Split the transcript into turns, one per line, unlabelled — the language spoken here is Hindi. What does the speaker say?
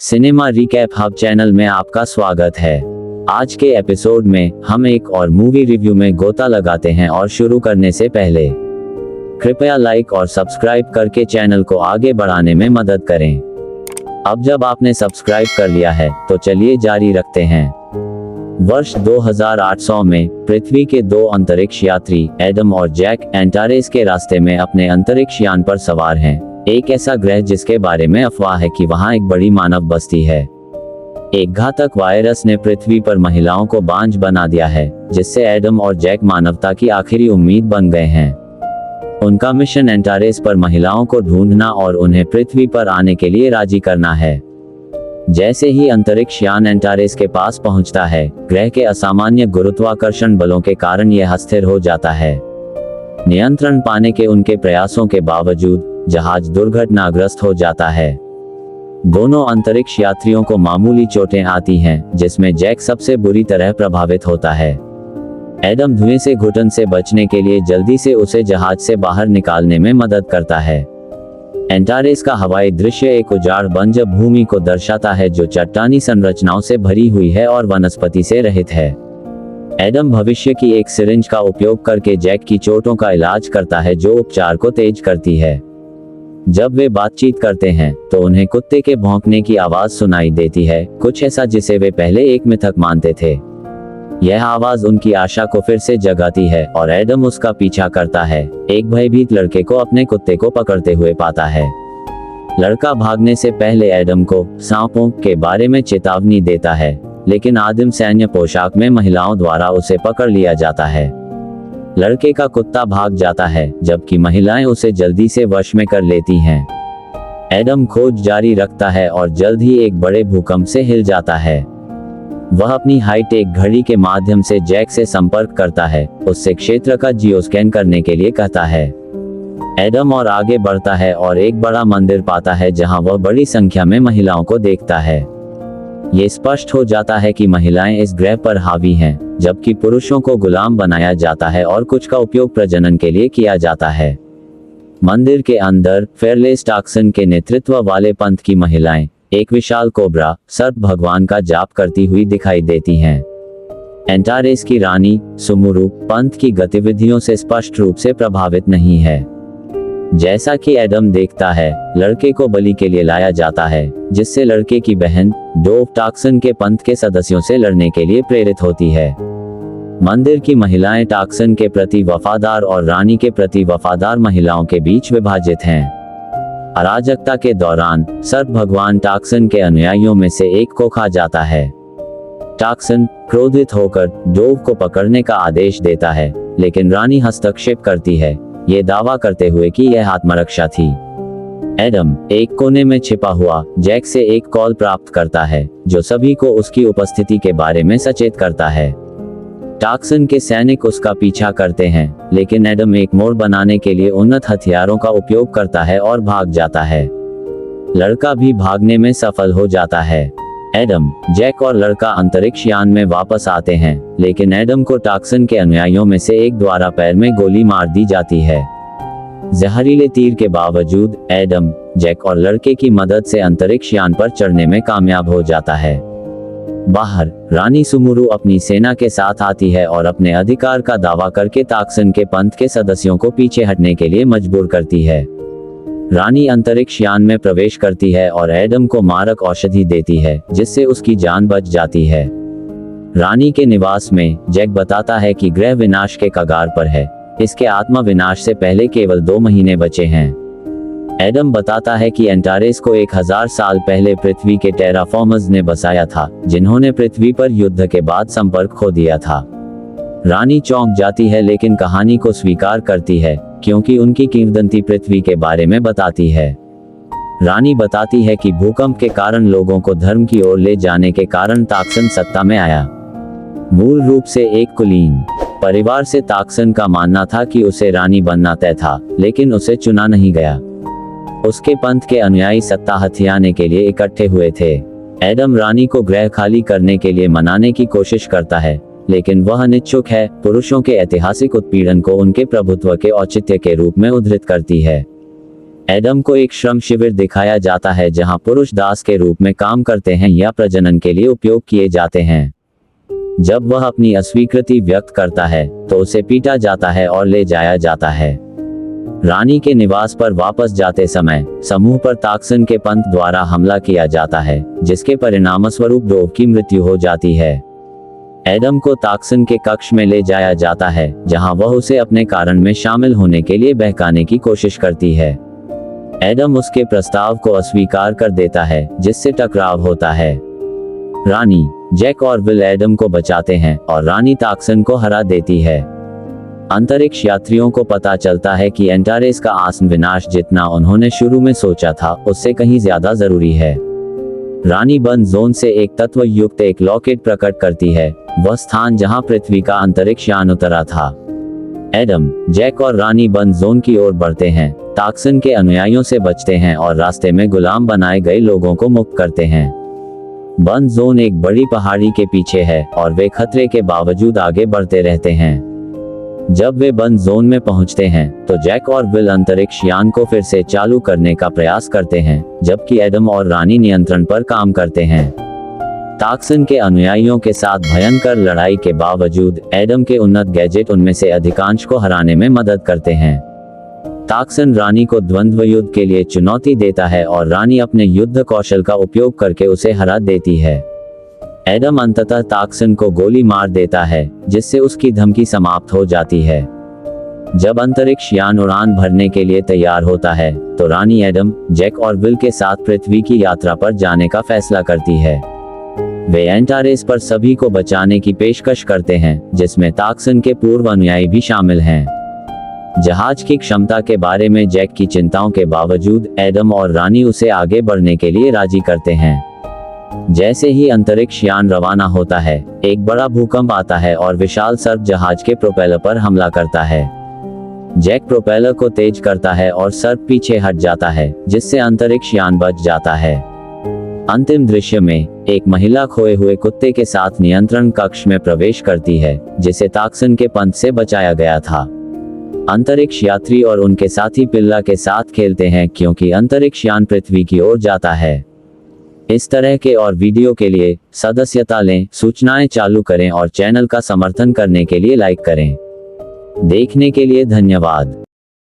सिनेमा रिकैप हब चैनल में आपका स्वागत है। आज के एपिसोड में हम एक और मूवी रिव्यू में गोता लगाते हैं और शुरू करने से पहले कृपया लाइक और सब्सक्राइब करके चैनल को आगे बढ़ाने में मदद करें। अब जब आपने सब्सक्राइब कर लिया है तो चलिए जारी रखते हैं। वर्ष 2800 में पृथ्वी के दो अंतरिक्ष यात्री एडम और जैक एंटारेस के रास्ते में अपने अंतरिक्ष यान पर सवार हैं, एक ऐसा ग्रह जिसके बारे में अफवाह है कि वहां एक बड़ी मानव बस्ती है। एक घातक वायरस ने पृथ्वी पर महिलाओं को बांझ बना दिया है, जिससे एडम और जैक मानवता की आखिरी उम्मीद बन गए हैं। उनका मिशन एंटारेस पर महिलाओं को ढूंढना और उन्हें पृथ्वी पर आने के लिए राजी करना है। जैसे ही अंतरिक्ष यान एंटारेस के पास पहुंचता है, ग्रह के असामान्य गुरुत्वाकर्षण बलों के कारण यह अस्थिर हो जाता है। नियंत्रण पाने के उनके प्रयासों के बावजूद जहाज दुर्घटनाग्रस्त हो जाता है। दोनों अंतरिक्ष यात्रियों को मामूली चोटें आती हैं, जिसमें जैक सबसे बुरी तरह प्रभावित होता है। एडम धुएं से घुटन से बचने के लिए जल्दी से उसे जहाज से बाहर निकालने में मदद करता है। एंटारेस का हवाई दृश्य एक उजाड़ बंजर भूमि को दर्शाता है जो चट्टानी संरचनाओं से भरी हुई है और वनस्पति से रहित है। एडम भविष्य की एक सिरिंज का उपयोग करके जैक की चोटों का इलाज करता है, जो उपचार को तेज करती है। जब वे बातचीत करते हैं तो उन्हें कुत्ते के भौंकने की आवाज सुनाई देती है, कुछ ऐसा जिसे वे पहले एक मिथक मानते थे। यह आवाज उनकी आशा को फिर से जगाती है और एडम उसका पीछा करता है। एक भयभीत लड़के को अपने कुत्ते को पकड़ते हुए पाता है। लड़का भागने से पहले एडम को सांपों के बारे में चेतावनी देता है, लेकिन आदिम सैन्य पोशाक में महिलाओं द्वारा उसे पकड़ लिया जाता है। लड़के का कुत्ता भाग जाता है, जबकि महिलाएं उसे जल्दी से वश में कर लेती हैं। एडम खोज जारी रखता है और जल्द ही एक बड़े भूकंप से हिल जाता है। वह अपनी हाईटेक घड़ी के माध्यम से जैक से संपर्क करता है, उससे क्षेत्र का जियोस्कैन करने के लिए कहता है। एडम और आगे बढ़ता है और एक बड़ा मंदिर पाता है जहां वह बड़ी संख्या में महिलाओं को देखता है। ये स्पष्ट हो जाता है कि महिलाएं इस ग्रह पर हावी हैं, जबकि पुरुषों को गुलाम बनाया जाता है और कुछ का उपयोग प्रजनन के लिए किया जाता है। मंदिर के अंदर फेयरलेस टॉक्सन के नेतृत्व वाले पंथ की महिलाएं एक विशाल कोबरा सर्प भगवान का जाप करती हुई दिखाई देती हैं। एंटारेस की रानी सुमुरु पंथ की गतिविधियों से स्पष्ट रूप से प्रभावित नहीं है। जैसा कि एडम देखता है, लड़के को बलि के लिए लाया जाता है, जिससे लड़के की बहन डोव टॉक्सन के पंथ के सदस्यों से लड़ने के लिए प्रेरित होती है। मंदिर की महिलाएं टॉक्सन के प्रति वफादार और रानी के प्रति वफादार महिलाओं के बीच विभाजित हैं। अराजकता के दौरान सर्प भगवान टॉक्सन के अनुयायियों में से एक को खा जाता है। टॉक्सन क्रोधित होकर डोव को पकड़ने का आदेश देता है, लेकिन रानी हस्तक्षेप करती है, ये दावा करते हुए कि यह आत्मरक्षा थी। एडम एक कोने में छिपा हुआ जैक से एक कॉल प्राप्त करता है, जो सभी को उसकी उपस्थिति के बारे में सचेत करता है। टॉक्सन के सैनिक उसका पीछा करते हैं, लेकिन एडम एक मोड़ बनाने के लिए उन्नत हथियारों का उपयोग करता है और भाग जाता है। लड़का भी भागने में सफल हो जाता है। एडम, जैक और लड़का अंतरिक्ष यान में वापस आते हैं, लेकिन एडम को टॉक्सन के अनुयायियों में से एक द्वारा पैर में गोली मार दी जाती है। जहरीले तीर के बावजूद एडम, जैक और लड़के की मदद से अंतरिक्ष यान पर चढ़ने में कामयाब हो जाता है। बाहर रानी सुमुरु अपनी सेना के साथ आती है और अपने अधिकार का दावा करके टॉक्सन के पंथ के सदस्यों को पीछे हटने के लिए मजबूर करती है। रानी अंतरिक्ष यान में प्रवेश करती है और एडम को मारक औषधि देती है, जिससे उसकी जान बच जाती है। रानी के निवास में जैक बताता है कि ग्रह विनाश के कगार पर है, इसके आत्मा विनाश से पहले केवल 2 महीने बचे हैं। एडम बताता है कि एंटारेस को 1000 साल पहले पृथ्वी के टेराफॉर्मर्स ने बसाया था, जिन्होंने पृथ्वी पर युद्ध के बाद संपर्क खो दिया था। रानी चौंक जाती है, लेकिन कहानी को स्वीकार करती है, क्योंकि उनकी किंवदंती पृथ्वी के बारे में बताती है। रानी बताती है कि भूकंप के कारण लोगों को धर्म की ओर ले जाने के कारण टॉक्सन सत्ता में आया। मूल रूप से एक कुलीन परिवार से टॉक्सन का मानना था कि उसे रानी बनना तय था, लेकिन उसे चुना नहीं गया। उसके पंथ के अनुयायी सत्ता हथियाने के लिए इकट्ठे हुए थे। एडम रानी को ग्रह खाली करने के लिए मनाने की कोशिश करता है, लेकिन वह अनिच्छुक है। पुरुषों के ऐतिहासिक उत्पीड़न को उनके प्रभुत्व के औचित्य के रूप में उद्धृत करती है। एडम को एक श्रम शिविर दिखाया जाता है जहां पुरुष दास के रूप में काम करते हैं या प्रजनन के लिए उपयोग किए जाते हैं। जब वह अपनी अस्वीकृति व्यक्त करता है तो उसे पीटा जाता है और ले जाया जाता है। रानी के निवास पर वापस जाते समय समूह पर ताक्सन के पंथ द्वारा हमला किया जाता है, जिसके परिणामस्वरूप डोव की मृत्यु हो जाती है। एडम को ताक्सन के कक्ष में ले जाया जाता है जहां वह उसे अपने कारण में शामिल होने के लिए बहकाने की कोशिश करती है। एडम उसके प्रस्ताव को अस्वीकार कर देता है, जिससे टकराव होता है। रानी, जैक और विल एडम को बचाते हैं और रानी ताक्सन को हरा देती है। अंतरिक्ष यात्रियों को पता चलता है कि एंटारेस का आसन विनाश जितना उन्होंने शुरू में सोचा था उससे कहीं ज्यादा जरूरी है। रानी बंद जोन से एक तत्व युक्त एक लॉकेट प्रकट करती है, वह स्थान जहां पृथ्वी का अंतरिक्ष यान उतरा था। एडम, जैक और रानी बंद जोन की ओर बढ़ते हैं, ताक्सन के अनुयायियों से बचते हैं और रास्ते में गुलाम बनाए गए लोगों को मुक्त करते हैं। बंद जोन एक बड़ी पहाड़ी के पीछे है और वे खतरे के बावजूद आगे बढ़ते रहते हैं। जब वे बंद जोन में पहुंचते हैं तो जैक और विल अंतरिक्ष यान को फिर से चालू करने का प्रयास करते हैं, जबकि एडम और रानी नियंत्रण पर काम करते हैं। ताक्सन के अनुयायियों के साथ भयंकर लड़ाई के बावजूद एडम के उन्नत गैजेट उनमें से अधिकांश को हराने में मदद करते हैं। ताक्सन रानी को द्वंद्व युद्ध के लिए चुनौती देता है और रानी अपने युद्ध कौशल का उपयोग करके उसे हरा देती है। एडम अंततः ताक्सन को गोली मार देता है, जिससे उसकी धमकी समाप्त हो जाती है। जब अंतरिक्ष यान उड़ान भरने के लिए तैयार होता है तो रानी एडम, जैक और विल के साथ पृथ्वी की यात्रा पर जाने का फैसला करती है। वे एंटारेस पर सभी को बचाने की पेशकश करते हैं, जिसमें ताक्सन के पूर्व अनुयायी भी शामिल हैं। जहाज की क्षमता के बारे में जैक की चिंताओं के बावजूद एडम और रानी उसे आगे बढ़ने के लिए राजी करते हैं। जैसे ही अंतरिक्ष यान रवाना होता है, एक बड़ा भूकंप आता है और विशाल सर्प जहाज के प्रोपेलर पर हमला करता है। जैक प्रोपेलर को तेज करता है और सर्प पीछे हट जाता है, जिससे अंतरिक्ष यान बच जाता है। अंतिम दृश्य में एक महिला खोए हुए कुत्ते के साथ नियंत्रण कक्ष में प्रवेश करती है, जिसे ताक्सन के पंथ से बचाया गया था। अंतरिक्ष यात्री और उनके साथी पिल्ला के साथ खेलते हैं क्योंकि अंतरिक्ष यान पृथ्वी की ओर जाता है। इस तरह के और वीडियो के लिए सदस्यता लें, सूचनाएं चालू करें और चैनल का समर्थन करने के लिए लाइक करें। देखने के लिए धन्यवाद।